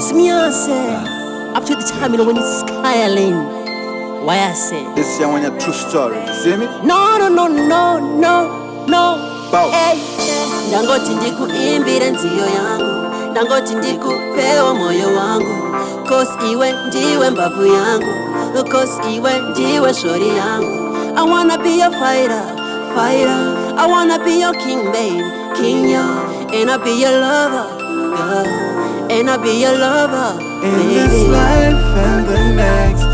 Up to the time when it's sky, Alaine. Why I say this is one your true story. See me? no. Hey, ndangoti ndikuimbire nziyo yangu, ndangoti ndikupewa moyo wangu, cause iwe ndiwe mbavu yangu, cause iwe ndiwe shori yangu. I wanna be your fighter. I wanna be your king, babe, king, yeah. And I'll be your lover, girl. And I'll be your lover, in baby. this life and the next.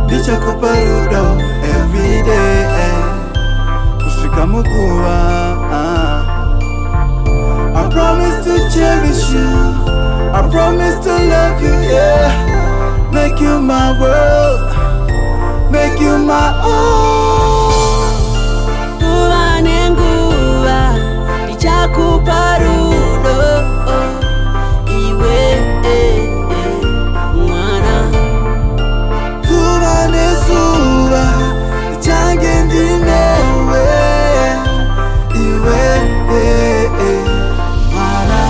Ndichakuparudo every day. Kushika Nguva. I promise to cherish you. I promise to love you, yeah. Make you my world. Make you my own. Nguva, ndichakuparudo. Iwe, mwana. Zuva nezuva, ndichange ndinewe. Iwe, mwana.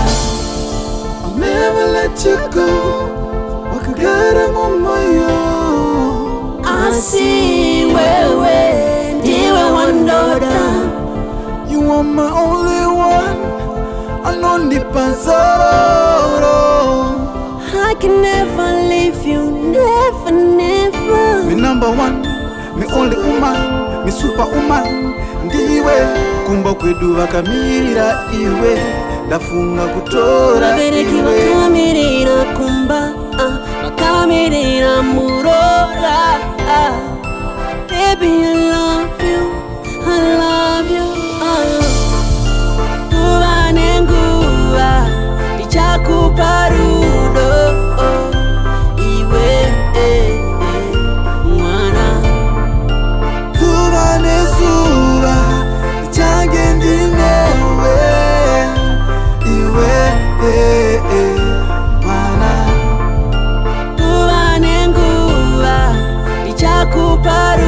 I'll never let you go. Wakagara mumoyo. See wewe ndiwe wandoda. You are my only one. Anonipazoro. I can never leave you, never. Me number one, me only woman, me superwoman. Ndiwe kumba kwedu wakamirira iwe. Ndafunga kutora babereki iwe. bakamirira kumba, bakamirira murora. Baby, I love you. Nguva, ndichakuparudo. Iwe, mwana. Zuva nezuva, ndichange ndinewe. Iwe, mwana. Nguva, ndichakuparudo.